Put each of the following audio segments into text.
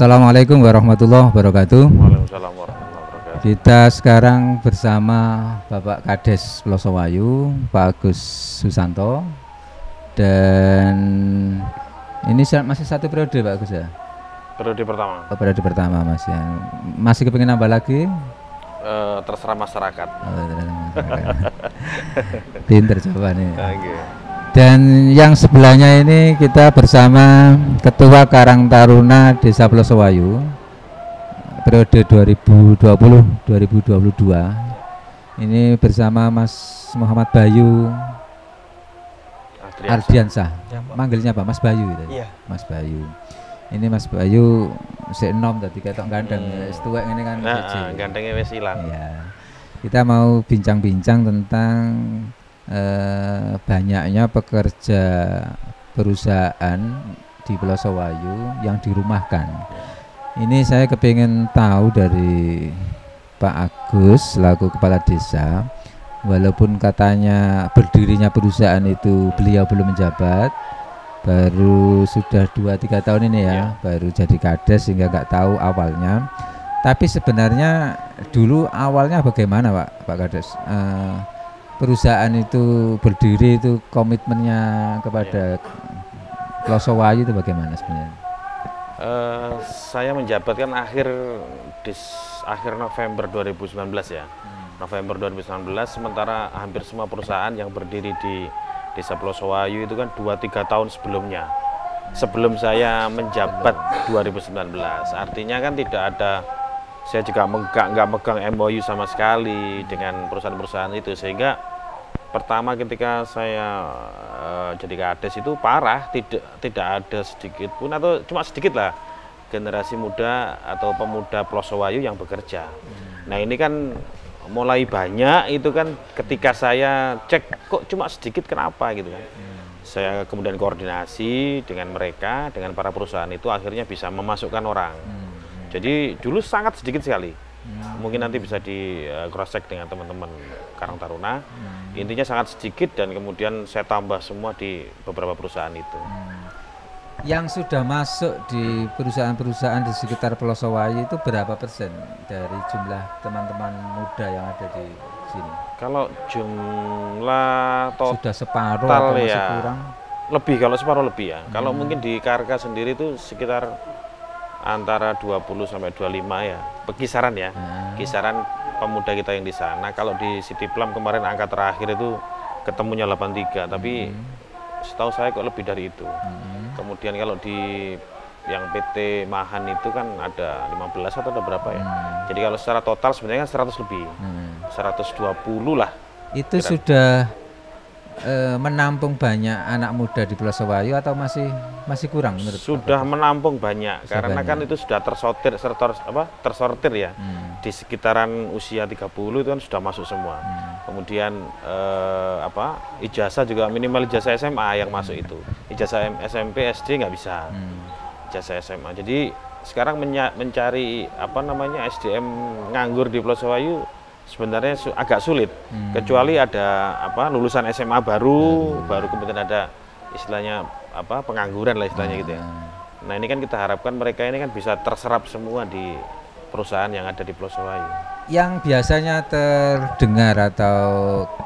Assalamualaikum warahmatullahi wabarakatuh. Waalaikumsalam warahmatullahi wabarakatuh. Kita sekarang bersama Bapak Kades Plosowayu, Pak Agus Susanto, dan ini masih satu periode Pak Agus ya? Periode pertama. Oh, periode pertama Mas ya. Masih kepingin nambah lagi? Terserah masyarakat. Pinter jawabannya. Okay. Dan yang sebelahnya ini kita bersama Ketua Karang Taruna Desa Plosowayu periode 2020-2022. Ini bersama Mas Muhammad Bayu Ardiansah. Ya, manggilnya apa? Mas Bayu gitu. Iya. Mas Bayu. Ini Mas Bayu se-enom tadi ketok gandeng. Tuwek ini kan gandengnya wis ilang. Ya. Kita mau bincang-bincang tentang banyaknya pekerja perusahaan di Plosowayu yang dirumahkan. Ini saya kepingin tahu dari Pak Agus selaku kepala desa, walaupun katanya berdirinya perusahaan itu beliau belum menjabat, baru sudah 2-3 tahun ini ya, baru jadi kades sehingga nggak tahu awalnya. Tapi sebenarnya dulu awalnya bagaimana Pak Kades? Perusahaan itu berdiri itu komitmennya kepada Plosowayu itu bagaimana sebenarnya? Saya menjabat kan akhir November 2019 ya. November 2019, sementara hampir semua perusahaan yang berdiri di Desa Plosowayu itu kan 2-3 tahun sebelumnya. Sebelum saya menjabat 2019. Artinya kan tidak ada, saya juga nggak megang MOU sama sekali dengan perusahaan-perusahaan itu, sehingga pertama ketika saya jadi kades itu parah, tidak ada sedikit pun atau cuma sedikit lah generasi muda atau pemuda Plosowayu yang bekerja. Nah ini kan mulai banyak itu kan ketika saya cek kok cuma sedikit, kenapa gitu kan. Saya kemudian koordinasi dengan mereka, dengan para perusahaan itu akhirnya bisa memasukkan orang. Jadi dulu sangat sedikit sekali. Mungkin nanti bisa di cross check dengan teman-teman Karang Taruna. Intinya sangat sedikit dan kemudian saya tambah semua di beberapa perusahaan itu. Yang sudah masuk di perusahaan-perusahaan di sekitar Plosowayu itu berapa persen dari jumlah teman-teman muda yang ada di sini? Kalau jumlah total sudah separuh atau masih ya, kurang? Lebih, kalau separuh lebih ya. Kalau mungkin di Karka sendiri itu sekitar antara 20 sampai 25 ya, kisaran ya. Kisaran pemuda kita yang di sana. Kalau di City Plum kemarin angka terakhir itu ketemunya 83, tapi setahu saya kok lebih dari itu. Kemudian kalau di yang PT Mahan itu kan ada 15 atau ada berapa ya. Jadi kalau secara total sebenarnya kan 100 lebih. 120 lah. Itu kira sudah menampung banyak anak muda di Plosowayu atau masih kurang menurut Sudah menampung banyak, karena banyak. Kan itu sudah tersortir ya. Di sekitaran usia 30 itu kan sudah masuk semua. Kemudian ijazah juga minimal ijazah SMA yang masuk itu. Ijazah SMP, SD nggak bisa. Ijazah SMA. Jadi sekarang mencari SDM nganggur di Plosowayu sebenarnya agak sulit, kecuali ada lulusan SMA baru kemudian ada istilahnya pengangguran lah istilahnya gitu ya. Nah ini kan kita harapkan mereka ini kan bisa terserap semua di perusahaan yang ada di Plosowayu. Yang biasanya terdengar atau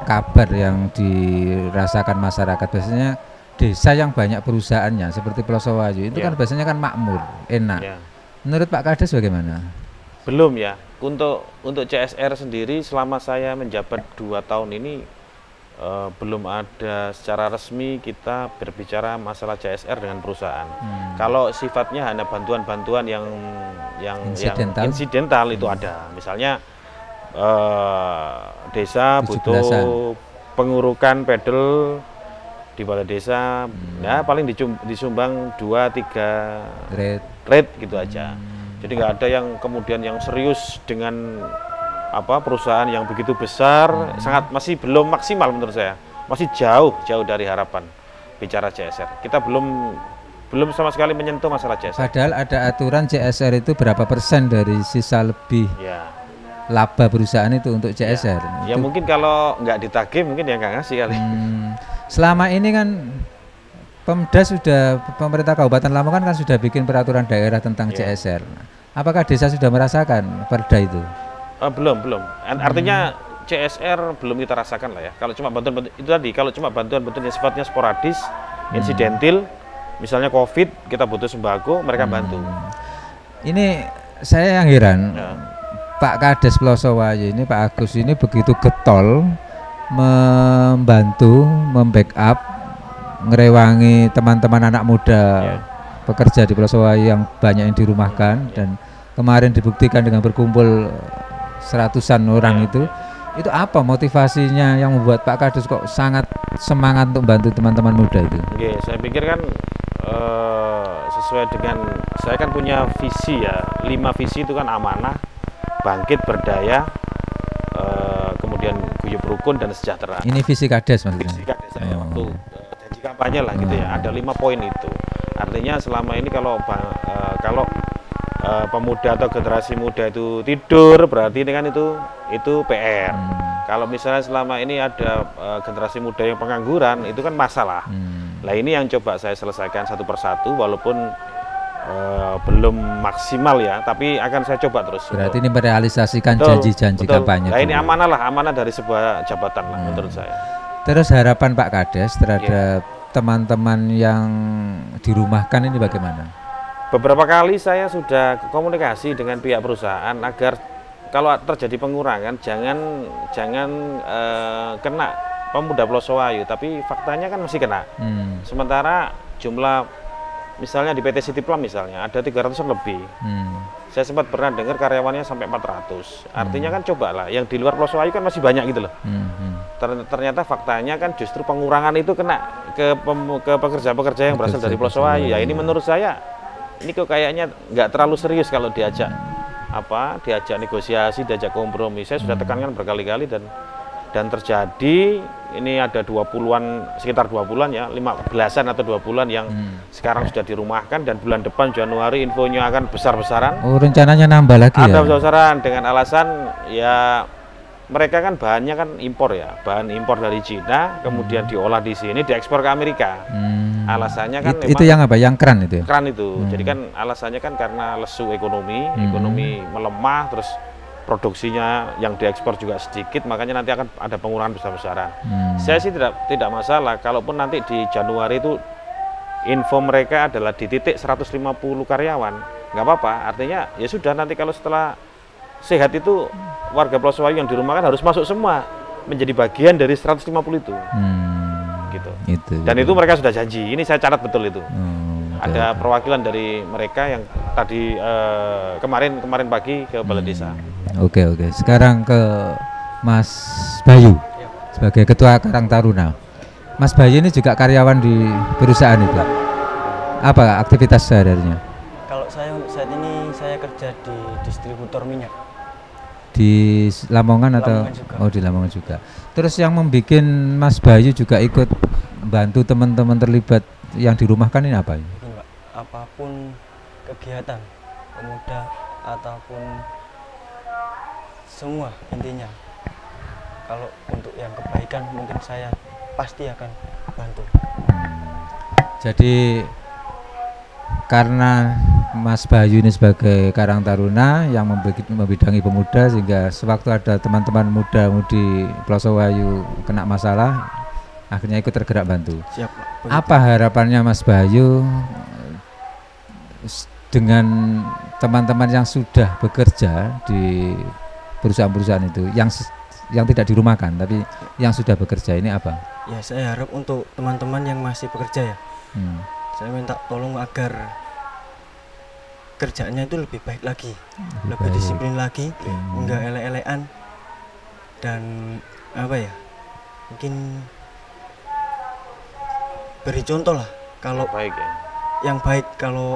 kabar yang dirasakan masyarakat biasanya desa yang banyak perusahaannya seperti Plosowayu itu kan biasanya kan makmur, enak. Menurut Pak Kades bagaimana? Belum ya. Untuk CSR sendiri selama saya menjabat 2 tahun ini belum ada secara resmi kita berbicara masalah CSR dengan perusahaan. Kalau sifatnya hanya bantuan-bantuan yang insidental itu ada. Misalnya desa butuh pengurukan pedel di balai desa, ya paling disumbang 2-3 rate gitu aja. Jadi nggak ada yang kemudian yang serius dengan perusahaan yang begitu besar, masih belum maksimal menurut saya, masih jauh dari harapan bicara CSR. Kita belum sama sekali menyentuh masalah CSR. Padahal ada aturan CSR itu berapa persen dari sisa lebih laba perusahaan itu untuk CSR. Ya mungkin kalau nggak ditagih mungkin ya nggak ngasih kali. Selama ini kan Pemda sudah, pemerintah Kabupaten Lamongan kan sudah bikin peraturan daerah tentang CSR. Apakah desa sudah merasakan perda itu? Belum. Artinya CSR belum kita rasakan lah ya. Kalau cuma bantuan itu tadi, kalau cuma bantuan-bantuan yang sifatnya sporadis, insidentil, misalnya COVID, kita butuh sembako, mereka bantu. Ini saya yang heran, Pak Kades Plosowayu ini, Pak Agus ini begitu getol membantu, membackup, ngerewangi teman-teman anak muda pekerja di Plosowayu yang banyak yang dirumahkan, dan kemarin dibuktikan dengan berkumpul seratusan orang itu apa motivasinya yang membuat Pak Kades kok sangat semangat untuk bantu teman-teman muda itu? Oke, saya pikir kan sesuai dengan saya kan punya visi ya, 5 visi itu kan amanah, bangkit, berdaya, kemudian guyup rukun dan sejahtera. Ini visi Kades maksudnya? Visi Kades saya waktu janji kampanye lah gitu ya, ada 5 poin itu. Artinya selama ini kalau pemuda atau generasi muda itu tidur, berarti ini kan itu PR. Kalau misalnya selama ini ada generasi muda yang pengangguran, itu kan masalah. Nah ini yang coba saya selesaikan satu persatu, walaupun belum maksimal ya, tapi akan saya coba terus. Berarti ini merealisasikan janji-janji kampanye. Nah ini amanah dari sebuah jabatan lah menurut saya. Terus harapan Pak Kades terhadap teman-teman yang dirumahkan ini bagaimana? Beberapa kali saya sudah komunikasi dengan pihak perusahaan agar kalau terjadi pengurangan jangan kena pemuda Plosowayu, tapi faktanya kan masih kena. Sementara jumlah misalnya di PT City Plum misalnya ada 300-an lebih. Saya sempat pernah dengar karyawannya sampai 400. Artinya kan cobalah yang di luar Plosowayu kan masih banyak gitu loh. Ternyata faktanya kan justru pengurangan itu kena ke pekerja-pekerja yang berasal dari Plosowayu. Ya ini menurut saya ini kok kayaknya nggak terlalu serius kalau diajak negosiasi, diajak kompromi. Saya sudah tekankan berkali-kali dan terjadi ini ada sekitar 20-an ya, 15-an atau 20-an yang sekarang sudah dirumahkan, dan bulan depan Januari infonya akan besar-besaran. Oh, rencananya nambah lagi ya? Ada besar-besaran dengan alasan ya mereka kan bahannya kan impor ya, bahan impor dari Cina, kemudian diolah di sini, diekspor ke Amerika. Alasannya kan itu yang apa? Yang keran itu? Keran itu. Jadi kan alasannya kan karena lesu ekonomi melemah, terus produksinya yang diekspor juga sedikit, makanya nanti akan ada pengurangan besar-besaran. Saya sih tidak masalah, kalaupun nanti di Januari itu info mereka adalah di titik 150 karyawan, nggak apa-apa. Artinya ya sudah, nanti kalau setelah sehat itu warga Plosowayu yang dirumahkan harus masuk semua menjadi bagian dari 150 itu. Gitu. Dan itu mereka sudah janji. Ini saya catat betul itu. Ada perwakilan dari mereka yang tadi kemarin pagi ke Balai Desa. Oke. Sekarang ke Mas Bayu sebagai Ketua Karang Taruna. Mas Bayu ini juga karyawan di perusahaan itu. Apa aktivitas sehari-harinya? Kalau saya untuk saat ini saya kerja di distributor minyak. Di Lamongan atau di Lamongan juga. Terus yang membuat Mas Bayu juga ikut bantu teman-teman terlibat yang dirumahkan ini apa? Begini, Pak, apapun kegiatan pemuda ataupun semua intinya, kalau untuk yang kebaikan mungkin saya pasti akan bantu. Jadi karena Mas Bayu ini sebagai Karang Taruna yang membidangi pemuda, sehingga sewaktu ada teman-teman muda-mudi Plosowayu kena masalah, akhirnya ikut tergerak bantu. Siap, Pak. Apa harapannya Mas Bayu dengan teman-teman yang sudah bekerja di perusahaan-perusahaan itu, yang tidak dirumahkan tapi yang sudah bekerja ini apa? Ya, saya harap untuk teman-teman yang masih bekerja ya, saya minta tolong agar kerjanya itu lebih baik lagi, lebih disiplin lagi, enggak elek-elekan, dan apa ya, mungkin beri contoh lah kalau baik ya. Yang baik kalau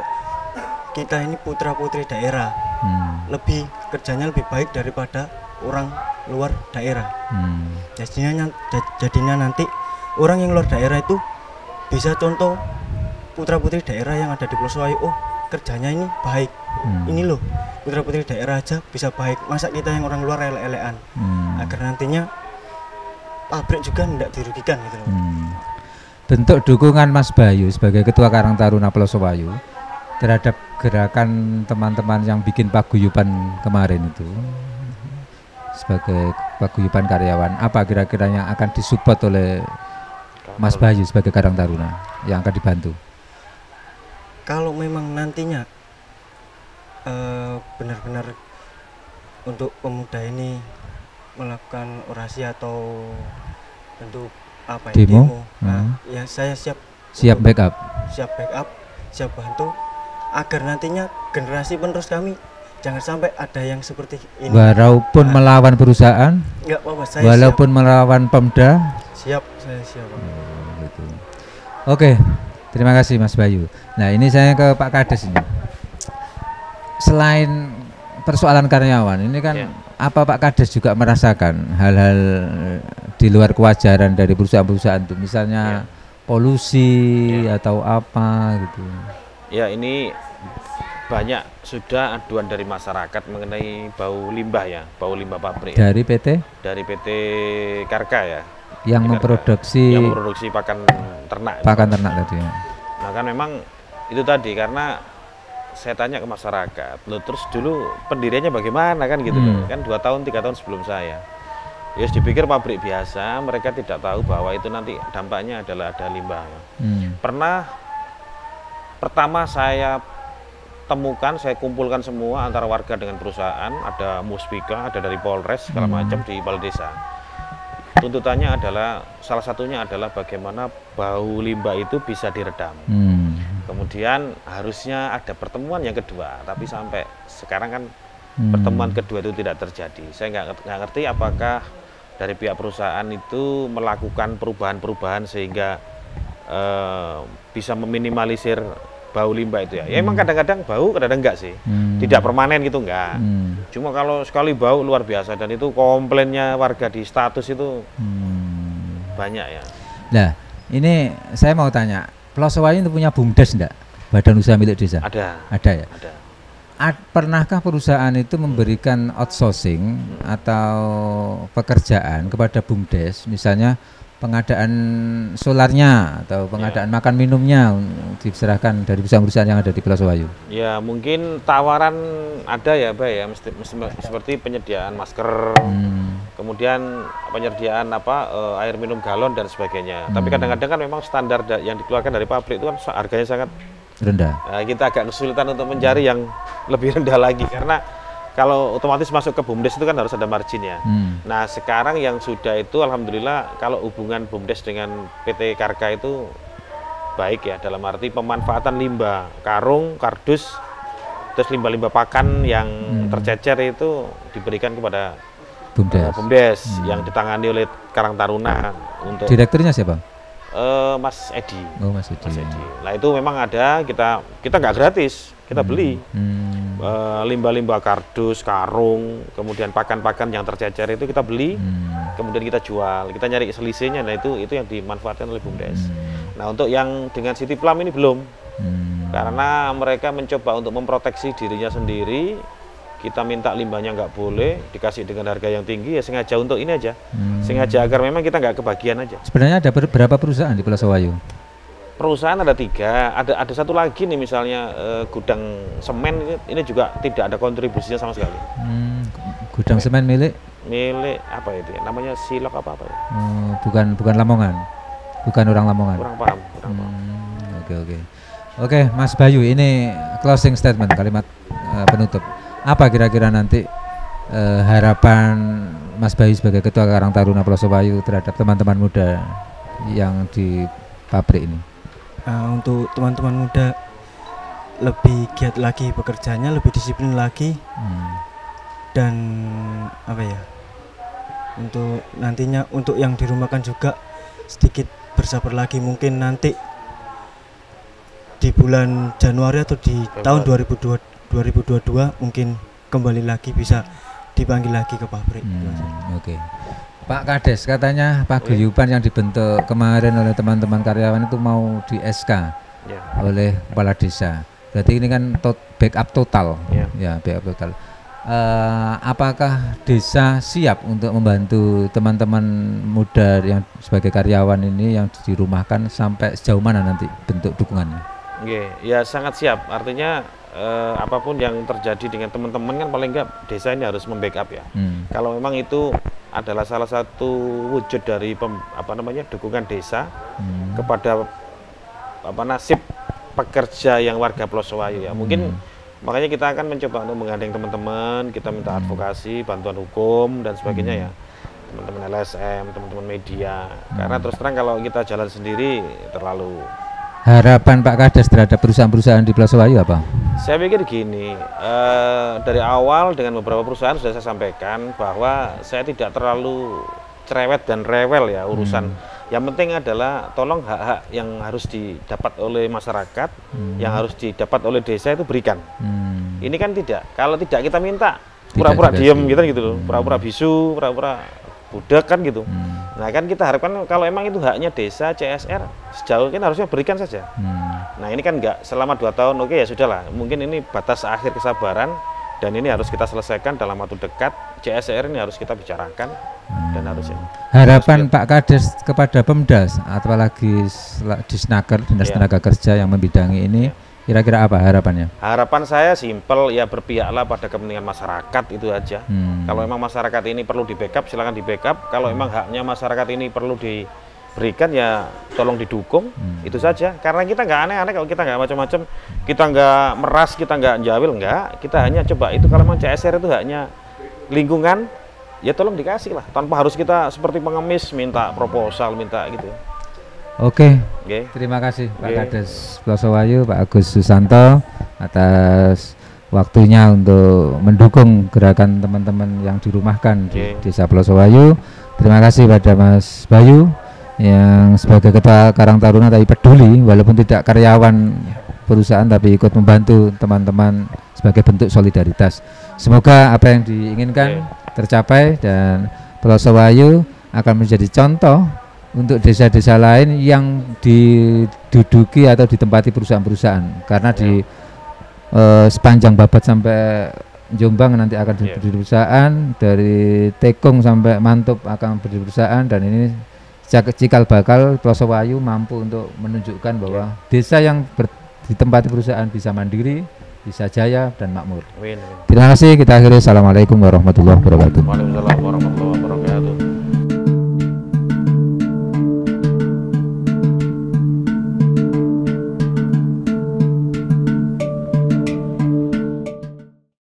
kita ini putra putri daerah, lebih kerjanya lebih baik daripada orang luar daerah. Jadinya nanti orang yang luar daerah itu bisa contoh putra putri daerah yang ada di Plosowayu, oh kerjanya ini baik, ini loh putra putri daerah aja bisa baik, masa kita yang orang luar elek-elekan, agar nantinya pabrik juga tidak dirugikan gitu loh. bentuk dukungan Mas Bayu sebagai Ketua Karang Taruna Pelosowayu terhadap gerakan teman-teman yang bikin paguyuban kemarin itu sebagai paguyuban karyawan, apa kira-kira yang akan disupport oleh Mas Bayu sebagai Karang Taruna yang akan dibantu? Kalau memang nantinya benar-benar untuk pemuda ini melakukan orasi atau bentuk apa ya, demo. Nah, ya saya siap backup, siap bantu agar nantinya generasi penerus kami jangan sampai ada yang seperti ini. Walaupun melawan perusahaan, enggak apa-apa, saya walaupun siap. Melawan Pemda, saya siap. Gitu. Oke, terima kasih Mas Bayu. Nah, ini saya ke Pak Kades ini. Selain persoalan karyawan, ini kan apa Pak Kades juga merasakan hal-hal di luar kewajaran dari perusahaan-perusahaan itu, misalnya polusi atau apa gitu? Ya, ini banyak sudah aduan dari masyarakat mengenai bau limbah ya, bau limbah pabrik. Dari PT? Dari PT Karka ya. Yang memproduksi pakan ternak. Pakan ternak tadi. Ya. Nah kan memang itu tadi karena saya tanya ke masyarakat, loh terus dulu pendiriannya bagaimana kan gitu kan 2 tahun 3 tahun sebelum saya. Ya dipikir pabrik biasa, mereka tidak tahu bahwa itu nanti dampaknya adalah ada limbah. Pernah pertama saya temukan, saya kumpulkan semua antara warga dengan perusahaan, ada Muspika, ada dari Polres segala macam di Balai Desa. Tuntutannya adalah salah satunya adalah bagaimana bau limbah itu bisa diredam. Kemudian harusnya ada pertemuan yang kedua, tapi sampai sekarang kan pertemuan kedua itu tidak terjadi. Saya nggak ngerti apakah dari pihak perusahaan itu melakukan perubahan-perubahan sehingga bisa meminimalisir bau limbah itu ya. Ya emang kadang-kadang bau, kadang-kadang enggak sih. Tidak permanen gitu enggak. Cuma kalau sekali bau luar biasa dan itu komplainnya warga di status itu banyak ya. Nah, ini saya mau tanya, Pelosowayu itu punya BUMDes enggak? Badan Usaha Milik Desa? Ada. Ada ya? Ada. Pernahkah perusahaan itu memberikan outsourcing atau pekerjaan kepada BUMDes, misalnya pengadaan solarnya atau pengadaan makan minumnya diserahkan dari perusahaan-perusahaan yang ada di Pelosowayu? Ya mungkin tawaran ada ya Pak ya, seperti penyediaan masker, kemudian penyediaan air minum galon dan sebagainya. Tapi kadang-kadang kan memang standar yang dikeluarkan dari pabrik itu kan harganya sangat rendah. Nah, kita agak kesulitan untuk mencari yang lebih rendah lagi karena kalau otomatis masuk ke BUMDes itu kan harus ada marginnya. Nah sekarang yang sudah itu alhamdulillah kalau hubungan BUMDes dengan PT Karka itu baik ya, dalam arti pemanfaatan limbah karung, kardus, terus limbah-limbah pakan yang tercecer itu diberikan kepada BUMDes yang ditangani oleh Karang Taruna. Untuk direkturnya siapa? Mas Edi. Oh, Mas Edi. Nah itu memang ada, kita nggak gratis, kita beli limbah-limbah kardus, karung, kemudian pakan-pakan yang tercecer itu kita beli, kemudian kita jual, kita nyari selisihnya. Nah itu yang dimanfaatkan oleh BUMDes. Nah untuk yang dengan City Plum ini belum, karena mereka mencoba untuk memproteksi dirinya sendiri. Kita minta limbahnya nggak boleh dikasih dengan harga yang tinggi, ya sengaja untuk ini aja, sengaja agar memang kita nggak kebagian aja. Sebenarnya ada berapa perusahaan di Pelosowayu? Perusahaan ada 3, ada satu lagi nih misalnya gudang semen ini juga tidak ada kontribusinya sama sekali. Gudang semen milik apa itu ya? Namanya Silok apa ya? Bukan Lamongan, bukan orang Lamongan. Kurang paham. Oke, Mas Bayu, ini closing statement, kalimat penutup. Apa kira-kira nanti harapan Mas Bayu sebagai Ketua Karang Taruna Pelosowayu terhadap teman-teman muda yang di pabrik ini? Untuk teman-teman muda lebih giat lagi bekerjanya, lebih disiplin lagi, dan untuk nantinya untuk yang dirumahkan juga sedikit bersabar lagi, mungkin nanti di bulan Januari atau di tahun 2022 mungkin kembali lagi bisa dipanggil lagi ke pabrik. Oke. Pak Kades, katanya paguyuban yang dibentuk kemarin oleh teman-teman karyawan itu mau di SK oleh kepala desa. Berarti ini kan backup total, ya backup total. apakah desa siap untuk membantu teman-teman muda yang sebagai karyawan ini yang dirumahkan, sampai sejauh mana nanti bentuk dukungannya? Ya sangat siap. Artinya apapun yang terjadi dengan teman-teman kan paling enggak desa ini harus membackup ya. Kalau memang itu adalah salah satu wujud dari dukungan desa kepada nasib pekerja yang warga Plosowayu ya. Mungkin makanya kita akan mencoba untuk menggandeng teman-teman, kita minta advokasi, bantuan hukum dan sebagainya ya. Teman-teman LSM, teman-teman media. Karena terus terang kalau kita jalan sendiri terlalu. Harapan Pak Kades terhadap perusahaan-perusahaan di Plosowayu apa? Saya pikir gini, dari awal dengan beberapa perusahaan sudah saya sampaikan bahwa saya tidak terlalu cerewet dan rewel ya urusan. Yang penting adalah tolong hak-hak yang harus didapat oleh masyarakat, yang harus didapat oleh desa itu berikan. Ini kan tidak, kalau tidak kita minta pura-pura diem gitu loh, pura-pura bisu, pura-pura budak kan gitu. Nah kan kita harapkan kalau emang itu haknya desa, CSR sejauh ini harusnya berikan saja. Nah ini kan enggak selama 2 tahun, oke ya sudahlah, mungkin ini batas akhir kesabaran dan ini harus kita selesaikan dalam waktu dekat. CSR ini harus kita bicarakan dan harusnya. Harapan Pak Kades kepada Pemda, apalagi Disnaker, Dinas Tenaga Kerja yang membidangi ini, kira-kira apa harapannya? Harapan saya simpel ya, berpihaklah pada kepentingan masyarakat, itu aja. Kalau memang masyarakat ini perlu di backup, silakan di backup. Kalau memang haknya masyarakat ini perlu diberikan ya tolong didukung, itu saja. Karena kita nggak aneh-aneh, kalau kita nggak macam-macam, kita nggak meras, kita nggak jawil, nggak. Kita hanya coba itu, kalau memang CSR itu haknya lingkungan, ya tolong dikasih lah, tanpa harus kita seperti pengemis minta proposal, minta gitu. Oke. Terima kasih Pak Kades Plosowayu, Pak Agus Susanto, atas waktunya untuk mendukung gerakan teman-teman yang dirumahkan di Desa Plosowayu. Terima kasih pada Mas Bayu yang sebagai Ketua Karang Taruna tapi peduli, walaupun tidak karyawan perusahaan tapi ikut membantu teman-teman sebagai bentuk solidaritas. Semoga apa yang diinginkan tercapai dan Plosowayu akan menjadi contoh untuk desa-desa lain yang diduduki atau ditempati perusahaan-perusahaan. Karena di sepanjang Babat sampai Jombang nanti akan berdiri perusahaan, dari Tekung sampai Mantub akan berdiri perusahaan, dan ini cikal bakal Plosowayu mampu untuk menunjukkan bahwa desa yang ditempati perusahaan bisa mandiri, bisa jaya dan makmur. Terima kasih, kita akhiri. Assalamualaikum warahmatullahi wabarakatuh. Waalaikumsalam warahmatullahi wabarakatuh.